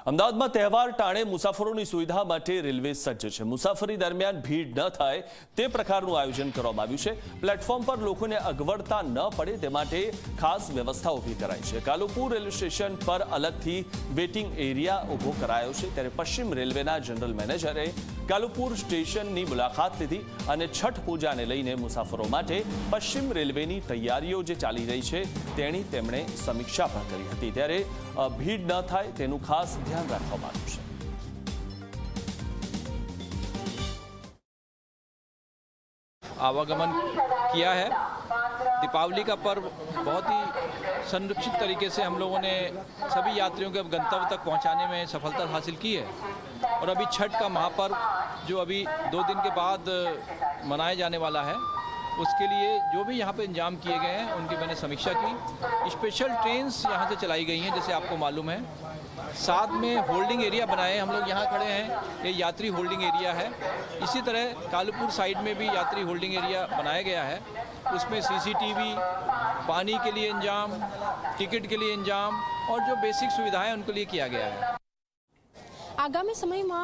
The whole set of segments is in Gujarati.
અમદાવાદમાં તહેવાર ટાણે મુસાફરોની સુવિધા માટે રેલવે સજ્જ છે। મુસાફરી દરમિયાન ભીડ ન થાય તે પ્રકારનું આયોજન કરવામાં આવ્યું છે। પ્લેટફોર્મ પર લોકોને અગવડતા ન પડે તે માટે ખાસ વ્યવસ્થા ઊભી કરાઈ છે। કાલુપુર રેલવે સ્ટેશન પર અલગથી વેઇટિંગ એરિયા ઊભો કરાયો છે, ત્યારે પશ્ચિમ રેલવેના જનરલ મેનેજરે કાલુપુર સ્ટેશનની મુલાકાત લીધી અને છઠ પૂજાને લઈને મુસાફરો માટે પશ્ચિમ રેલવેની તૈયારીઓ જે ચાલી રહી છે તેની તેમણે સમીક્ષા પણ કરી હતી। ત્યારે ભીડ ન થાય તેનું ખાસ ધ્યાન રાખવામાં આવ્યું છે। आवागमन किया है। दीपावली का पर्व बहुत ही संरक्षित तरीके से हम लोगों ने सभी यात्रियों के गंतव्य तक पहुंचाने में सफलता हासिल की है और अभी छठ का महापर्व जो अभी 2 दिन के बाद मनाया जाने वाला है, उसके लिए जो भी यहाँ पे इंतजाम किए गए हैं उनकी मैंने समीक्षा की। स्पेशल ट्रेन्स यहाँ से चलाई गई हैं, जैसे आपको मालूम है। साथ में होल्डिंग एरिया बनाए, हम लोग यहाँ खड़े हैं, ये यात्री होल्डिंग एरिया है। इसी तरह कालूपुर साइड में भी यात्री होल्डिंग एरिया बनाया गया है। उसमें सीसीटीवी, पानी के लिए इंतजाम, टिकट के लिए इंतजाम और जो बेसिक सुविधाएं उनके लिए किया गया है। आगामी समय में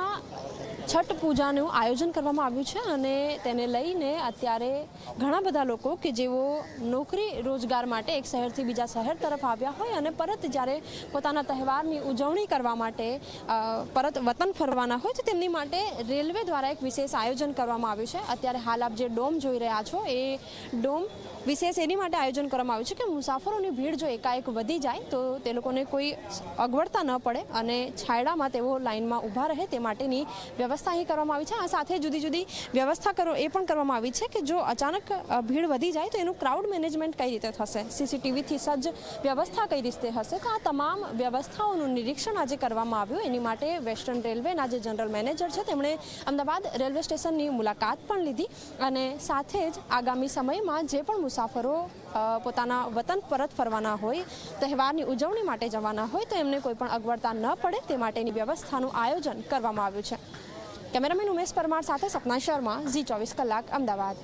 छठ पूजाનું આયોજન કરવામાં આવ્યું છે અને તેને લઈને અત્યારે ઘણા બધા લોકો કે જેઓ નોકરી રોજગાર માટે એક શહેરથી બીજા શહેર તરફ આવ્યા હોય અને પરત જ્યારે પોતાના તહેવારની ઉજવણી કરવા માટે પરત વતન ફરવાના હોય તો તેમની માટે રેલવે દ્વારા એક વિશેષ આયોજન કરવામાં આવ્યું છે। અત્યારે હાલ આપ જે ડોમ જોઈ રહ્યા છો એ ડોમ વિશેષ એની માટે આયોજન કરવામાં આવ્યું છે કે મુસાફરોની ભીડ જો એકાએક વધી જાય તો તે લોકોને કોઈ અગવડતા ન પડે અને છાયડામાં તેઓ લાઇનમાં ઊભા રહે તે માટેની વ્યવસ્થા અહીં કરવામાં આવી છે। આ સાથે જુદી જુદી વ્યવસ્થા એ પણ કરવામાં આવી છે કે જો અચાનક ભીડ વધી જાય તો એનું ક્રાઉડ મેનેજમેન્ટ કઈ રીતે થશે, સીસીટીવીથી સજ્જ વ્યવસ્થા કઈ રીતે હશે, તો આ તમામ વ્યવસ્થાઓનું નિરીક્ષણ આજે કરવામાં આવ્યું। એની માટે વેસ્ટર્ન રેલવેના જે જનરલ મેનેજર છે તેમણે અમદાવાદ રેલવે સ્ટેશનની મુલાકાત પણ લીધી અને સાથે જ આગામી સમયમાં જે પણ મુસાફરો પોતાના વતન પરત ફરવાના હોય, તહેવારની ઉજવણી માટે જવાના હોય તો એમને કોઈ પણ અગવડતા ન પડે તે માટેની વ્યવસ્થાનું આયોજન કરવામાં આવ્યું છે। કેમેરામેન ઉમેશ પરમાર સાથે સપના શર્મા, ઝી 24 કલાક, અમદાવાદ।